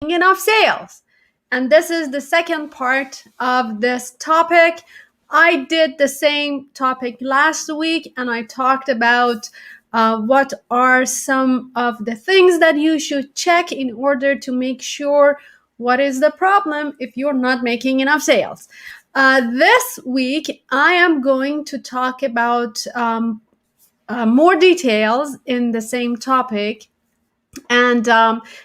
enough sales. And this is the second part of this topic. I did the same topic last week and I talked about what are some of the things that you should check in order to make sure what is the problem if you're not making enough sales. This week, I am going to talk about more details in the same topic, and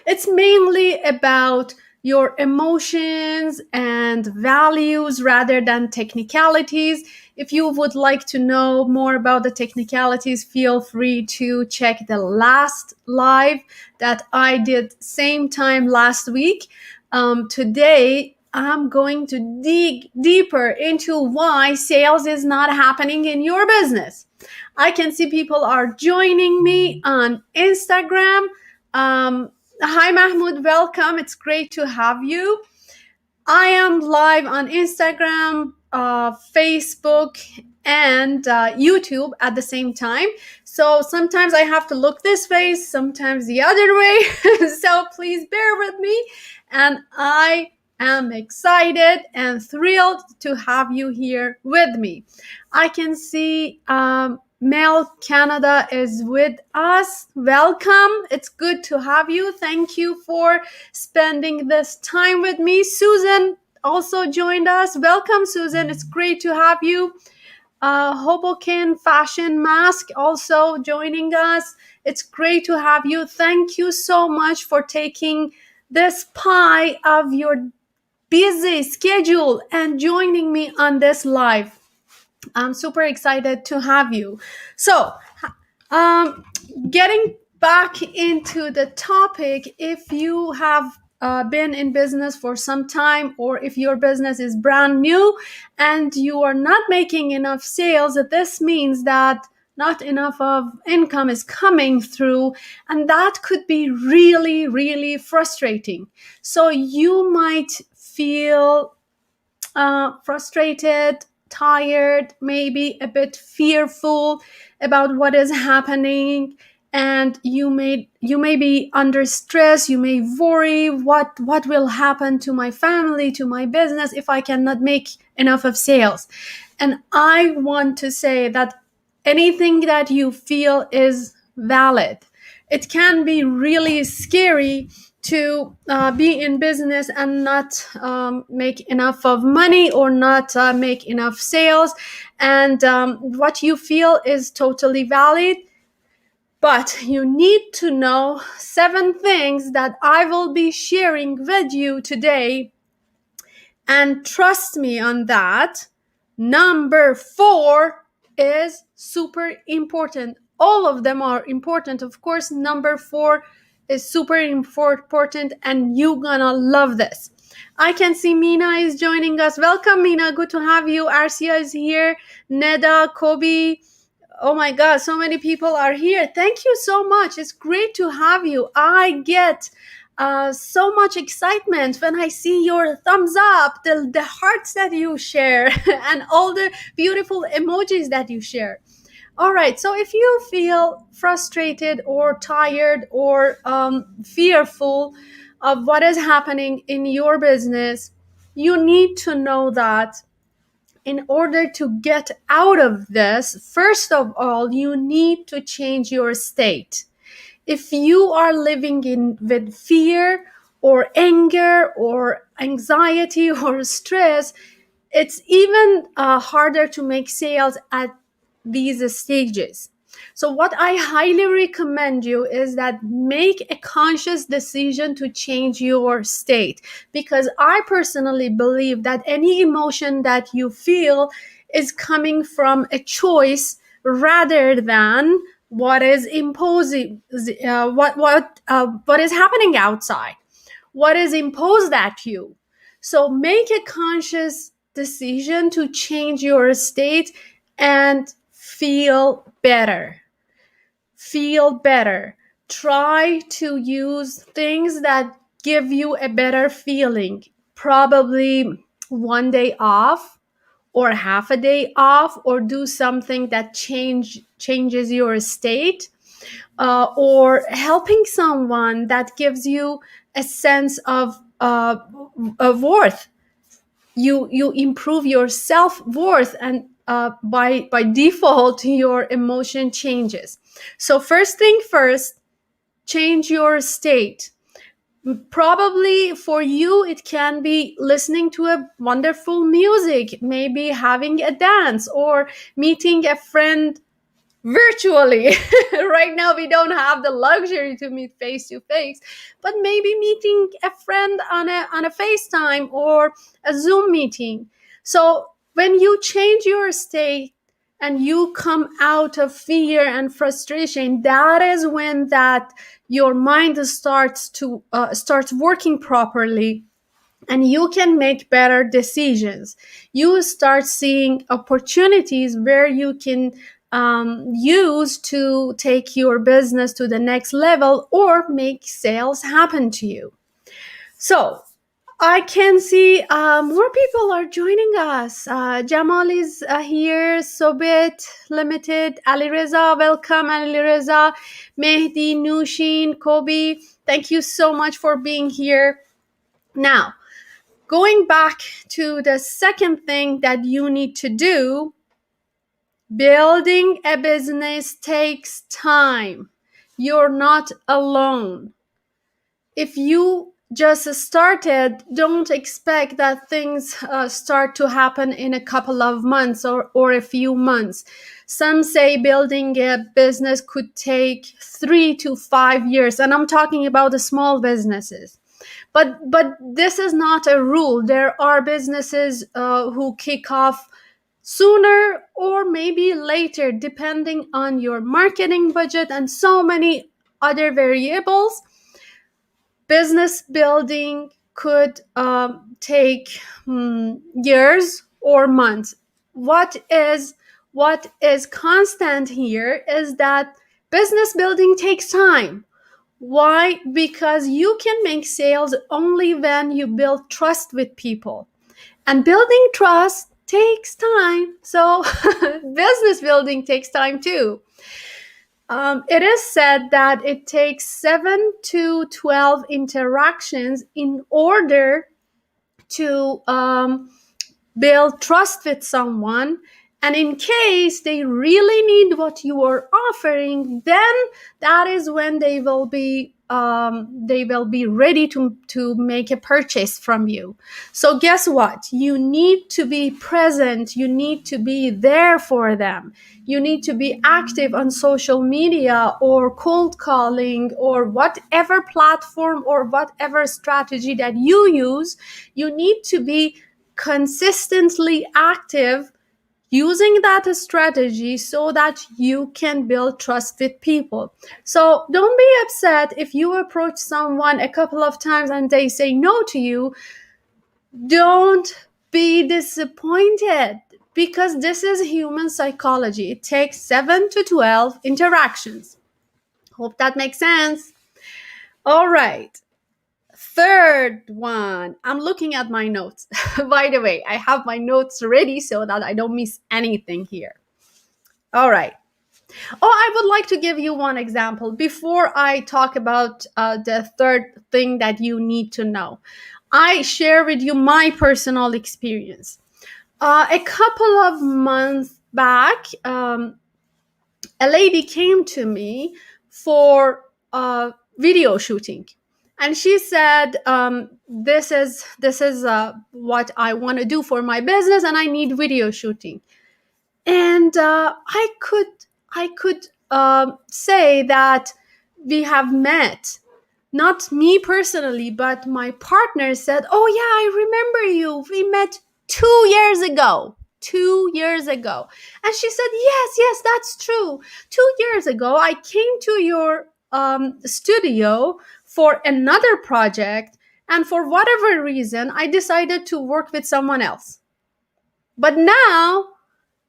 it's mainly about your emotions and values rather than technicalities. If you would like to know more about the technicalities, feel free to check the last live that I did same time last week. Today I'm going to dig deeper into why sales is not happening in your business. I can see people are joining me on Instagram. Hi, Mahmoud. Welcome. It's great to have you. I am live on Instagram, Facebook, and YouTube at the same time. So sometimes I have to look this way, sometimes the other way. So please bear with me. And I am excited and thrilled to have you here with me. I can see Mel Canada is with us. Welcome. It's good to have you. Thank you for spending this time with me. Susan also joined us. Welcome, Susan. It's great to have you. Hoboken Fashion Mask also joining us. It's great to have you. Thank you so much for taking this pie of your busy schedule and joining me on this live. I'm super excited to have you. So, getting back into the topic, if you have been in business for some time, or if your business is brand new and you are not making enough sales, this means that not enough of income is coming through, and that could be really, really frustrating. So you might feel frustrated, tired, maybe a bit fearful about what is happening, and you may be under stress. You may worry what will happen to my family, to my business, if I cannot make enough of sales. And I want to say that anything that you feel is valid. It can be really scary to be in business and not make enough of money, or not make enough sales. And what you feel is totally valid. But you need to know 7 things that I will be sharing with you today. And trust me on that. Number 4 is super important. All of them are important. Of course, number 4 is super important, and you're gonna love this. I can see Mina is joining us. Welcome, Mina. Good to have you. Arcia is here. Neda, Kobe. Oh my God, so many people are here. Thank you so much. It's great to have you. I get so much excitement when I see your thumbs up, the hearts that you share, and all the beautiful emojis that you share. All right, so if you feel frustrated or tired or fearful of what is happening in your business, you need to know that in order to get out of this, first of all, you need to change your state. If you are living with fear or anger or anxiety or stress, it's even harder to make sales at these stages. So what I highly recommend you is that make a conscious decision to change your state, because I personally believe that any emotion that you feel is coming from a choice rather than what is imposing, what is happening outside, what is imposed at you. So make a conscious decision to change your state and feel better. Feel better. Try to use things that give you a better feeling. Probably one day off, or half a day off, or do something that changes your state. or helping someone that gives you a sense of worth. You improve your self-worth, and by default your emotion changes. So first thing first, change your state. Probably for you it can be listening to a wonderful music, maybe having a dance, or meeting a friend virtually. Right now we don't have the luxury to meet face to face, but maybe meeting a friend on a FaceTime or a Zoom meeting. So when you change your state and you come out of fear and frustration, that is when that your mind starts working properly, and you can make better decisions. You start seeing opportunities where you can use to take your business to the next level or make sales happen to you. So I can see more people are joining us. Jamal is here, Sobit Limited, Ali Reza, welcome Ali Reza, Mehdi, Nushin, Kobe, thank you so much for being here. Now, going back to the second thing that you need to do, building a business takes time. You're not alone. If you just started, don't expect that things start to happen in a couple of months or a few months. Some say building a business could take 3 to 5 years, and I'm talking about the small businesses. But this is not a rule. There are businesses who kick off sooner or maybe later, depending on your marketing budget and so many other variables. Business building could take years or months. What is constant here is that business building takes time. Why? Because you can make sales only when you build trust with people. And building trust takes time. So business building takes time too. It is said that it takes 7 to 12 interactions in order to build trust with someone. And in case they really need what you are offering, then that is when they will be ready to make a purchase from you. So guess what? You need to be present. You need to be there for them. You need to be active on social media or cold calling or whatever platform or whatever strategy that you use. You need to be consistently active using that strategy so that you can build trust with people. So don't be upset if you approach someone a couple of times and they say no to you. Don't be disappointed, because this is human psychology. It takes 7 to 12 interactions. Hope that makes sense. All right. Third one, I'm looking at my notes. By the way, I have my notes ready so that I don't miss anything here. All right. Oh, I would like to give you one example before I talk about the third thing that you need to know. I share with you my personal experience. A couple of months back, a lady came to me for video shooting, and she said, "This is what I want to do for my business, and I need video shooting." And I could say that we have met. Not me personally, but my partner said, "Oh yeah, I remember you. We met 2 years ago." 2 years ago. And she said, yes, that's true. 2 years ago, I came to your studio for another project, and for whatever reason, I decided to work with someone else. But now,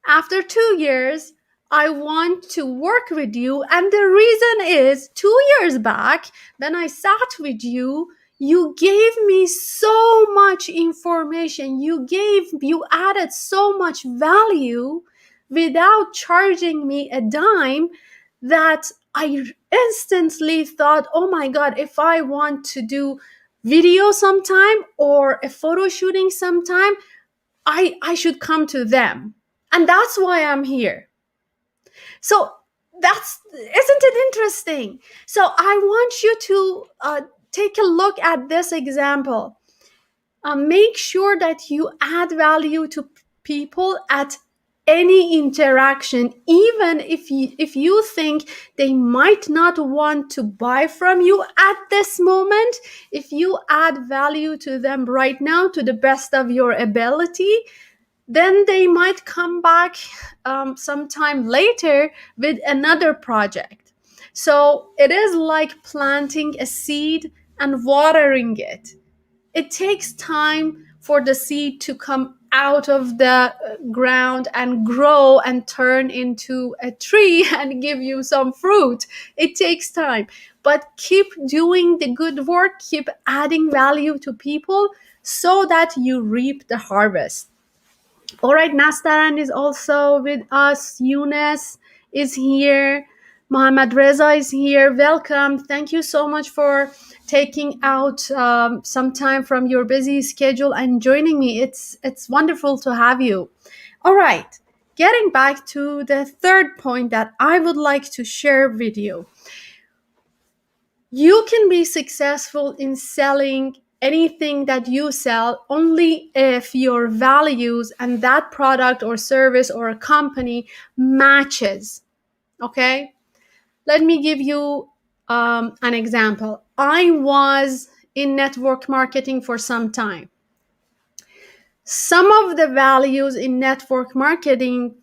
after 2 years, I want to work with you. And the reason is 2 years back, when I sat with you, you gave me so much information. You added so much value without charging me a dime, that I instantly thought, oh my God, if I want to do video sometime or a photo shooting sometime, I should come to them. And that's why I'm here. So that's, isn't it interesting? So I want you to take a look at this example. Make sure that you add value to people at any interaction, even if you think they might not want to buy from you at this moment. If you add value to them right now to the best of your ability, then they might come back sometime later with another project. So it is like planting a seed and watering it. It takes time for the seed to come out of the ground and grow and turn into a tree and give you some fruit. It takes time. But keep doing the good work, keep adding value to people so that you reap the harvest. All right, Nastaran is also with us. Yunus is here. Mohammad Reza is here. Welcome. Thank you so much for taking out some time from your busy schedule and joining me. It's wonderful to have you. All right, getting back to the third point that I would like to share with you. You can be successful in selling anything that you sell only if your values and that product or service or a company matches. Okay, let me give you an example. I was in network marketing for some time. Some of the values in network marketing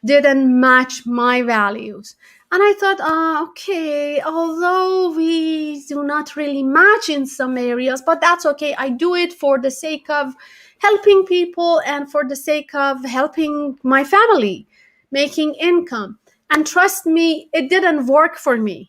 didn't match my values. And I thought, okay, although we do not really match in some areas, but that's okay. I do it for the sake of helping people and for the sake of helping my family, making income. And trust me, it didn't work for me.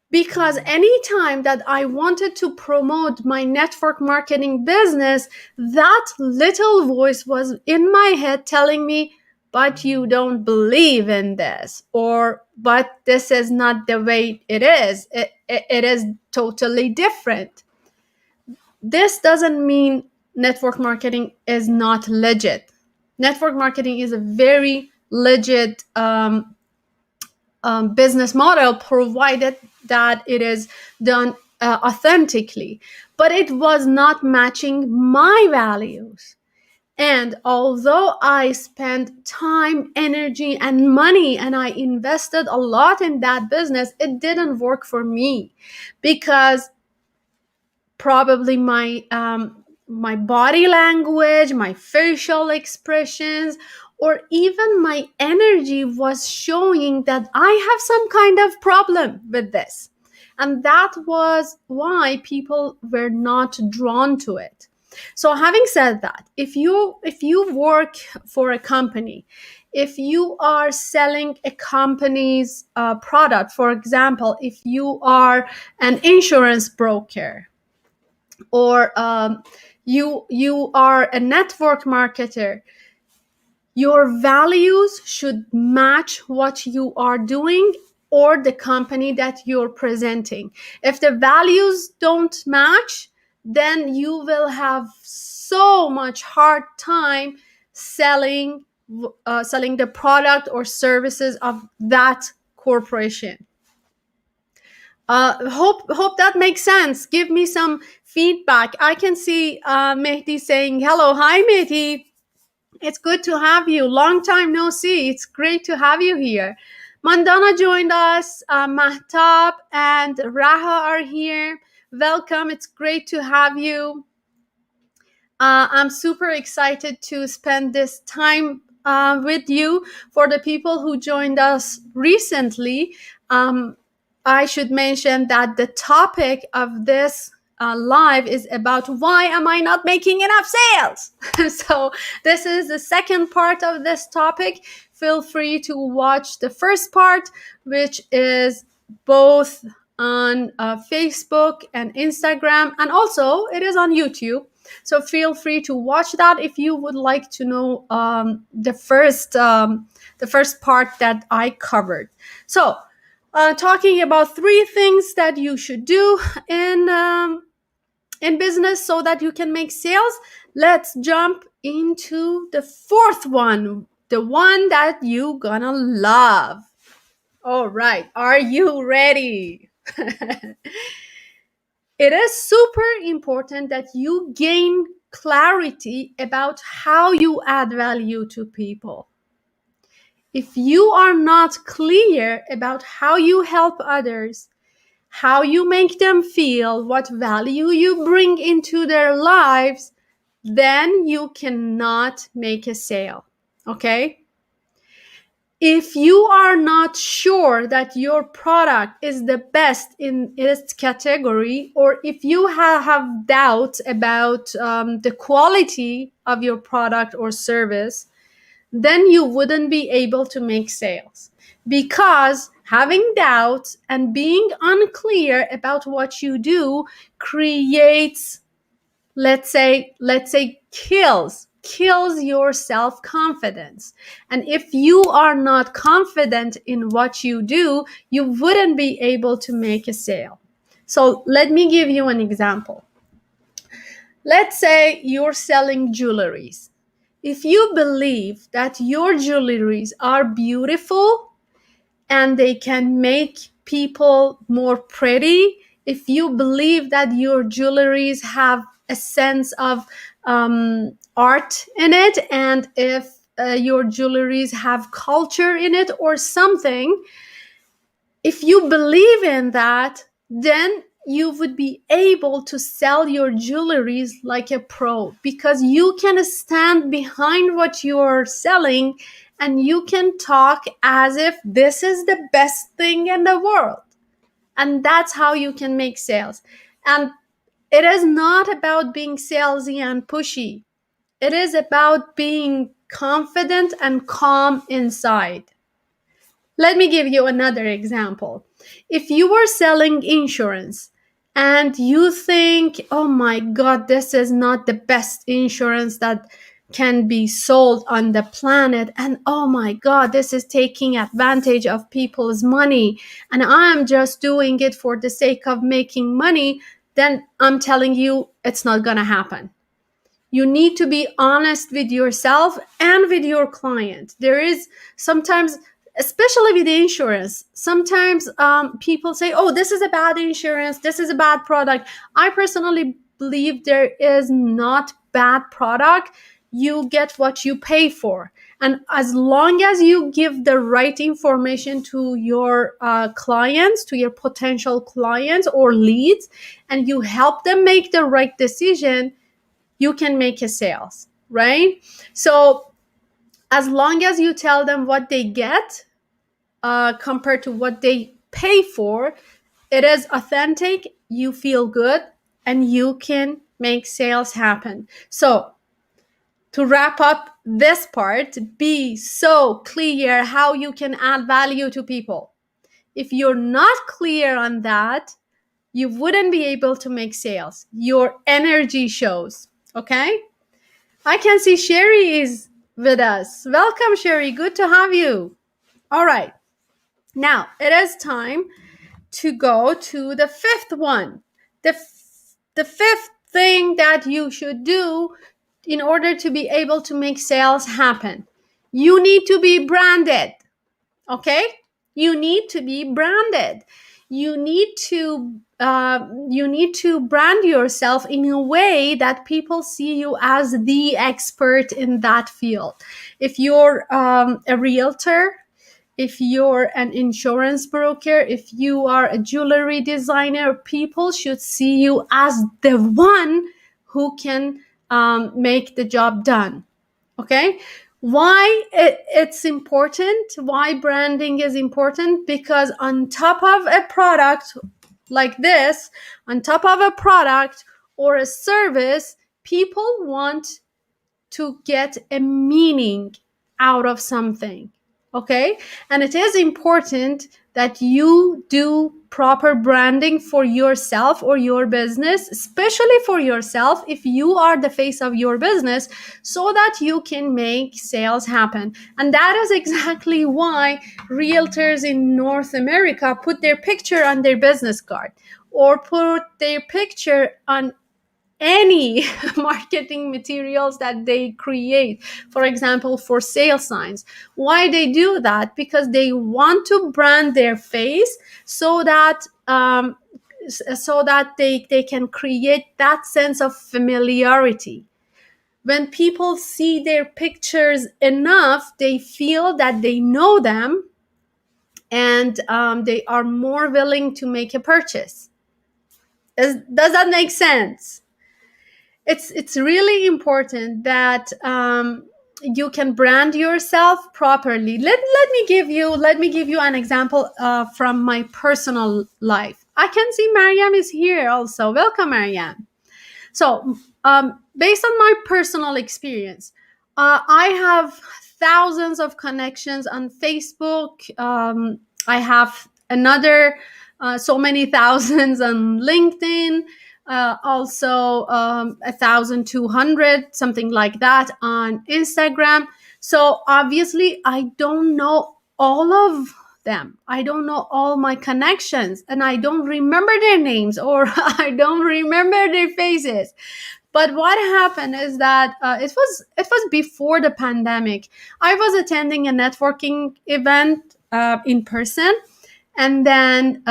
Because anytime that I wanted to promote my network marketing business, that little voice was in my head telling me, but you don't believe in this, or but this is not the way it is. It is totally different. This doesn't mean network marketing is not legit. Network marketing is a very legit business model, provided that it is done authentically. But it was not matching my values. And although I spent time, energy, and money, and I invested a lot in that business, it didn't work for me because probably my body language, my facial expressions, or even my energy was showing that I have some kind of problem with this. And that was why people were not drawn to it. So having said that, if you work for a company, if you are selling a company's product, for example, if you are an insurance broker, or you are a network marketer, your values should match what you are doing or the company that you're presenting. If the values don't match, then you will have so much hard time selling selling the product or services of that corporation. Hope that makes sense. Give me some feedback. I can see Mehdi saying hello. Hi, Mehdi. It's good to have you. Long time no see. It's great to have you here. Mandana joined us. Mahtab and Raha are here. Welcome. It's great to have you. I'm super excited to spend this time with you. For the people who joined us recently, I should mention that the topic of this live is about why am I not making enough sales? So this is the second part of this topic. Feel free to watch the first part, which is both on Facebook and Instagram, and also it is on YouTube. So feel free to watch that if you would like to know the first part that I covered. So talking about three things that you should do in in business so that you can make sales. Let's jump into the fourth one, the one that you gonna love. All right, are you ready? It is super important that you gain clarity about how you add value to people. If you are not clear about how you help others, how you make them feel, what value you bring into their lives, then you cannot make a sale. Okay? If you are not sure that your product is the best in its category, or if you have doubts about the quality of your product or service, then you wouldn't be able to make sales. Because having doubts and being unclear about what you do creates, let's say kills your self-confidence. And if you are not confident in what you do, you wouldn't be able to make a sale. So let me give you an example. Let's say you're selling jewelries. If you believe that your jewelries are beautiful and they can make people more pretty, if you believe that your jewelries have a sense of art in it, and if your jewelries have culture in it or something, if you believe in that, then you would be able to sell your jewelries like a pro, because you can stand behind what you're selling and you can talk as if this is the best thing in the world. And that's how you can make sales. And it is not about being salesy and pushy. It is about being confident and calm inside. Let me give you another example. If you were selling insurance and you think, oh my God, this is not the best insurance that can be sold on the planet, and oh my God, this is taking advantage of people's money, and I'm just doing it for the sake of making money, then I'm telling you, it's not gonna happen. You need to be honest with yourself and with your client. There is sometimes, especially with the insurance, sometimes people say, oh, this is a bad insurance, this is a bad product. I personally believe there is not bad product. You get what you pay for. And as long as you give the right information to your clients, to your potential clients or leads, and you help them make the right decision, you can make a sales, right? So as long as you tell them what they get compared to what they pay for, it is authentic, you feel good, and you can make sales happen. So to wrap up this part, be so clear how you can add value to people. If you're not clear on that, you wouldn't be able to make sales. Your energy shows, okay? I can see Sherry is with us. Welcome, Sherry. Good to have you. All right. Now it is time to go to the fifth one. The fifth thing that you should do in order to be able to make sales happen. You need to be branded. Okay? You need to be branded. You need to brand yourself in a way that people see you as the expert in that field. If you're a realtor, if you're an insurance broker, if you are a jewelry designer, people should see you as the one who can make the job done. Okay? Why it's important, why branding is important? Because on top of a product like this, on top of a product or a service, people want to get a meaning out of something. Okay? And it is important that you do proper branding for yourself or your business, especially for yourself if you are the face of your business, so that you can make sales happen. And that is exactly why realtors in North America put their picture on their business card or put their picture on any marketing materials that they create, for example, for sale signs. Why they do that? Because they want to brand their face so that they can create that sense of familiarity. When people see their pictures enough, they feel that they know them, and they are more willing to make a purchase. Does that make sense? It's really important that you can brand yourself properly. Let me give you an example from my personal life. I can see Mariam is here also. Welcome, Mariam. So, based on my personal experience, I have thousands of connections on Facebook. I have another so many thousands on LinkedIn. Also, 1,200, something like that, on Instagram. So obviously, I don't know all of them. I don't know all my connections, and I don't remember their names, or I don't remember their faces. But what happened is that it was before the pandemic. I was attending a networking event in person, and then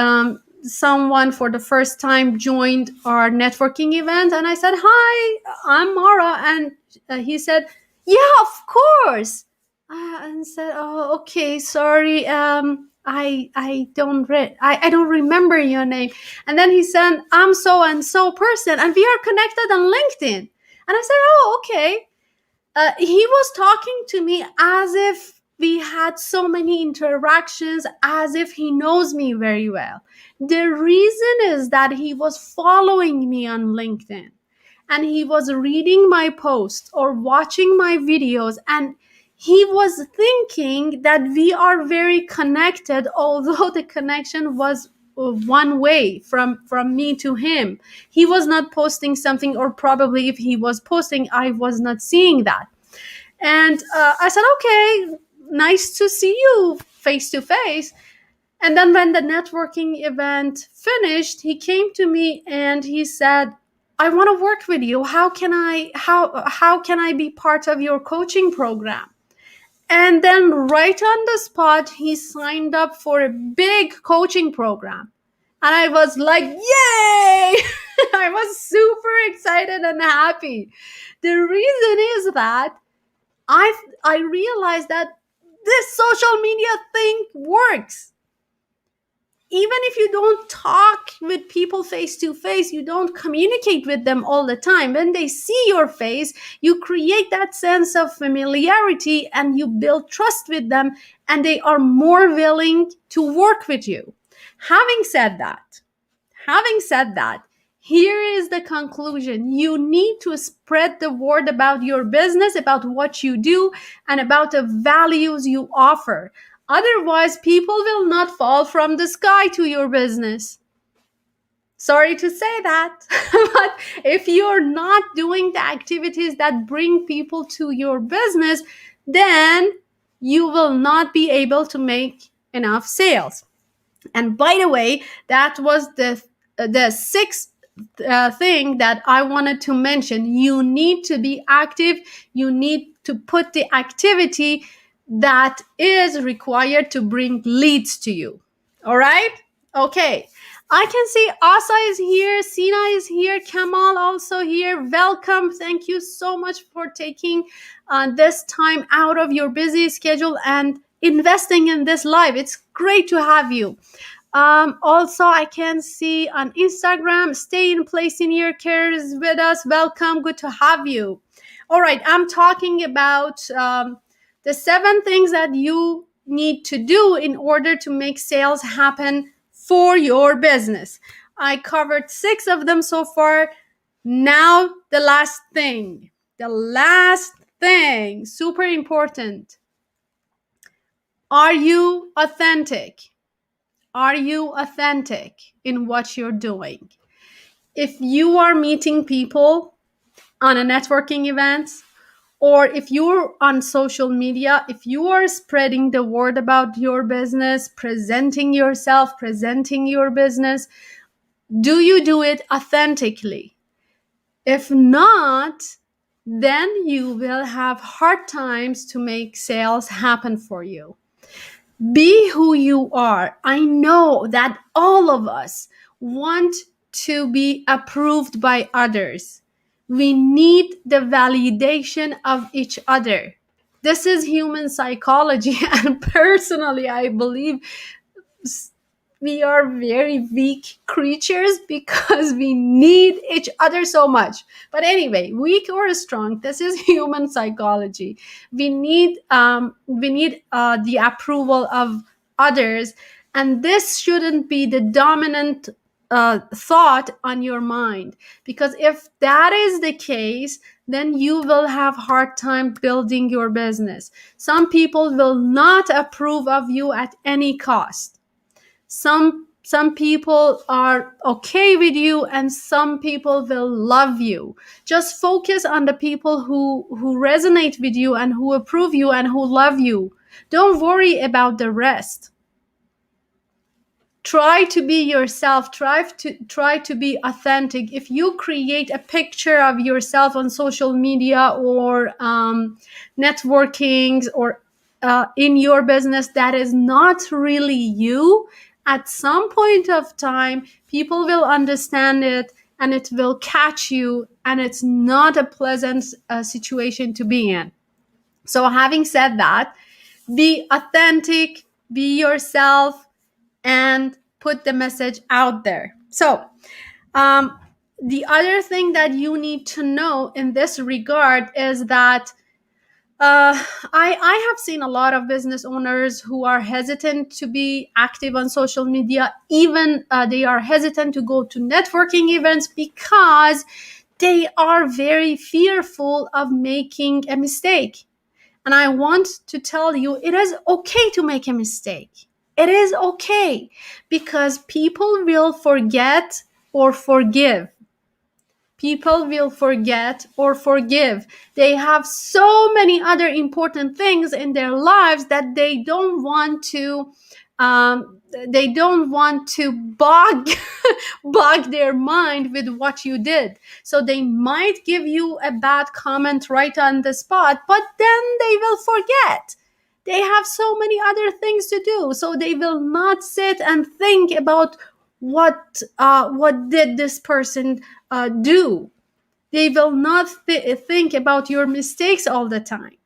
someone for the first time joined our networking event, and I said, "Hi, I'm Mara," and he said, "Yeah, of course." And said, "Oh, okay, sorry. I don't remember your name." And then he said, "I'm so and so person, and we are connected on LinkedIn." And I said, "Oh, okay." He was talking to me as if we had so many interactions, as if he knows me very well. The reason is that he was following me on LinkedIn, and he was reading my posts or watching my videos, and he was thinking that we are very connected, although the connection was one way from me to him. He was not posting something, or probably if he was posting, I was not seeing that. And I said, "Okay, nice to see you face to face." And then when the networking event finished, he came to me and he said, "I want to work with you. How can I be part of your coaching program?" And then right on the spot, he signed up for a big coaching program. And I was like, "Yay!" I was super excited and happy. The reason is that I I realized that this social media thing works. Even if you don't talk with people face to face, you don't communicate with them all the time. When they see your face, you create that sense of familiarity and you build trust with them, and they are more willing to work with you. Having said that, Having said that, here is the conclusion. You need to spread the word about your business, about what you do, and about the values you offer. Otherwise, people will not fall from the sky to your business. Sorry to say that, but if you're not doing the activities that bring people to your business, then you will not be able to make enough sales. And by the way, that was the sixth thing that I wanted to mention. You need to be active. You need to put the activity that is required to bring leads to you. All right? Okay. I can see Asa is here, Sina is here, Kamal also here. Welcome. Thank you so much for taking this time out of your busy schedule and investing in this live. It's great to have you. Also, I can see on Instagram, Stay in Place in Your Cares with us. Welcome. Good to have you. All right. I'm talking about the 7 things that you need to do in order to make sales happen for your business. I covered 6 of them so far. Now, the last thing. The last thing, super important. Are you authentic? Are you authentic in what you're doing? If you are meeting people on a networking event, or if you're on social media, if you are spreading the word about your business, presenting yourself, presenting your business, do you do it authentically? If not, then you will have hard times to make sales happen for you. Be who you are. I know that all of us want to be approved by others. We need the validation of each other. This is human psychology, and personally, I believe we are very weak creatures because we need each other so much. But anyway, weak or strong, this is human psychology. We need the approval of others, and this shouldn't be the dominant thought on your mind, because if that is the case, then you will have hard time building your business. Some people will not approve of you at any cost. Some people are okay with you, and some people will love you. Just focus on the people who resonate with you and who approve you and who love you. Don't worry about the rest. Try to be yourself. Try to be authentic. If you create a picture of yourself on social media, or networkings, or in your business, that is not really you, at some point of time people will understand it, and it will catch you, and it's not a pleasant situation to be in. So having said that, be authentic, be yourself, and put the message out there. So, um, the other thing that you need to know in this regard is that I have seen a lot of business owners who are hesitant to be active on social media. Even they are hesitant to go to networking events because they are very fearful of making a mistake. And I want to tell you, it is okay to make a mistake. It is okay, because people will forget or forgive. People will forget or forgive. They have so many other important things in their lives that they don't want to bog their mind with what you did. So they might give you a bad comment right on the spot, but then they will forget. They have so many other things to do, so they will not sit and think about what did this person do. They will not think about your mistakes all the time.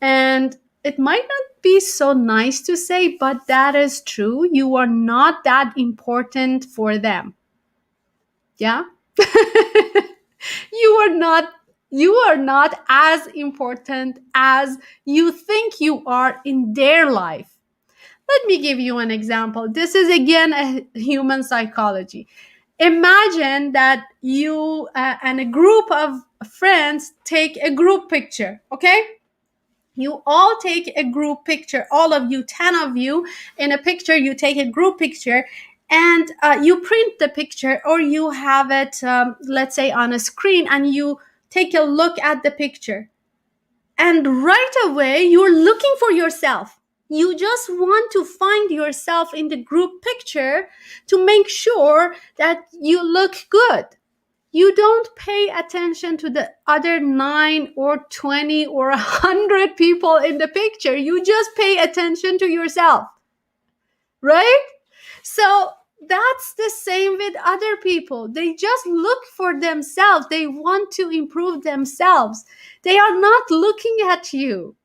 And it might not be so nice to say, but that is true. You are not that important for them. Yeah? you are not you are not as important as you think you are in their life. Let me give you an example. This is again a human psychology. Imagine that you and a group of friends take a group picture, okay? You all take a group picture, all of you, 10 of you in a picture. You take a group picture, and you print the picture, or you have it, let's say, on a screen, and you take a look at the picture. And right away, you're looking for yourself. You just want to find yourself in the group picture to make sure that you look good. You don't pay attention to the other 9 or 20 or 100 people in the picture. You just pay attention to yourself, right? So that's the same with other people. They just look for themselves. They want to improve themselves. They are not looking at you.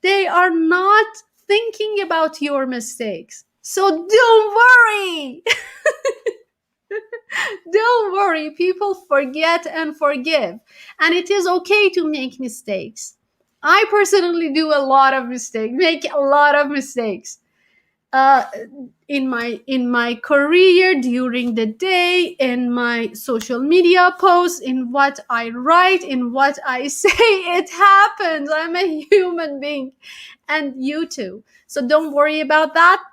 They are not thinking about your mistakes. So don't worry. Don't worry. People forget and forgive. And it is okay to make mistakes. I personally do a lot of mistakes, make a lot of mistakes. Uh, in my career, during the day, in my social media posts, in what I write, in what I say, it happens. I'm a human being, and you too. So don't worry about that.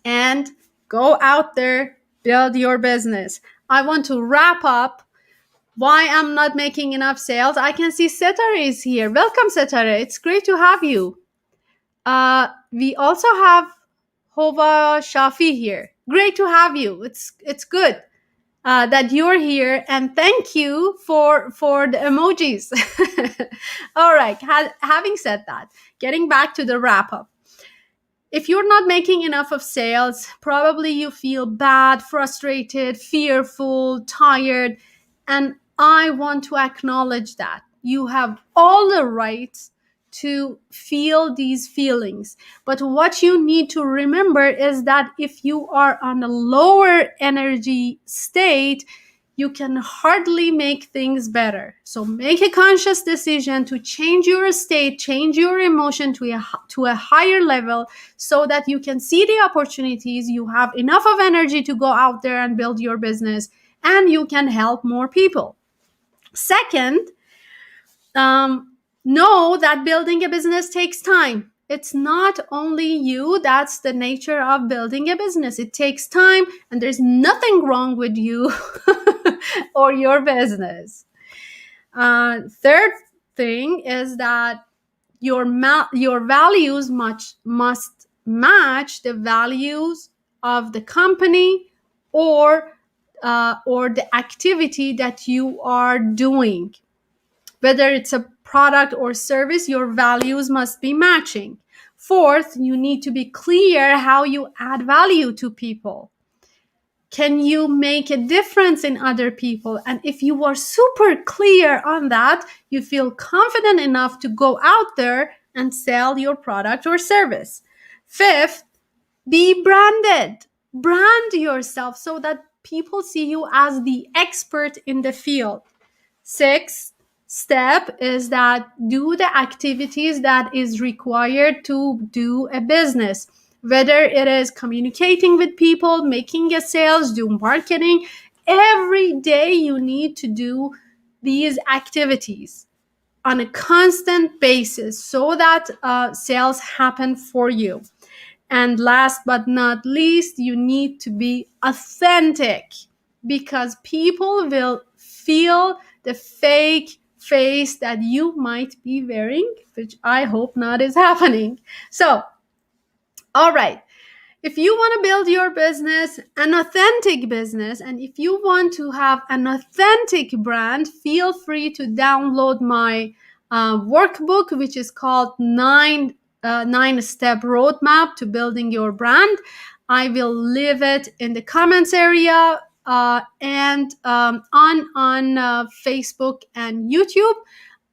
And Go out there, build your business. I want to wrap up why I'm not making enough sales. I can see Setare is here. Welcome, Setare. It's great to have you. We also have Hova Shafi here. Great to have you. It's good that you're here, and thank you for the emojis. All right. Having said that, getting back to the wrap up. If you're not making enough of sales, probably you feel bad, frustrated, fearful, tired. And I want to acknowledge that you have all the rights to feel these feelings. But what you need to remember is that if you are on a lower energy state, you can hardly make things better. So make a conscious decision to change your state, change your emotion to a higher level, so that you can see the opportunities, you have enough of energy to go out there and build your business, and you can help more people. Second, know that building a business takes time. It's not only you, that's the nature of building a business. It takes time, and there's nothing wrong with you or your business. Third thing is that your values must match the values of the company or the activity that you are doing. Whether it's a product or service, your values must be matching. Fourth, you need to be clear how you add value to people. Can you make a difference in other people? And if you are super clear on that, you feel confident enough to go out there and sell your product or service. Fifth, be branded. Brand yourself so that people see you as the expert in the field. Sixth step is that do the activities that is required to do a business, whether it is communicating with people, making a sales, do marketing. Every day you need to do these activities on a constant basis so that sales happen for you. And last but not least, you need to be authentic, because people will feel the fake face that you might be wearing, which I hope not is happening. So, all right. If you want to build your business, an authentic business, and if you want to have an authentic brand, feel free to download my workbook, which is called nine-step roadmap to building your brand. I will leave it in the comments area and on Facebook and YouTube.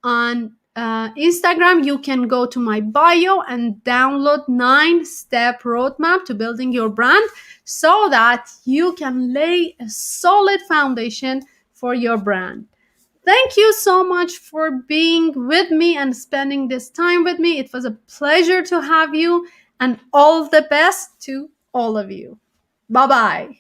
On Instagram, you can go to my bio and download 9-step roadmap to building your brand so that you can lay a solid foundation for your brand. Thank you so much for being with me and spending this time with me. It was a pleasure to have you, and all the best to all of you. Bye-bye.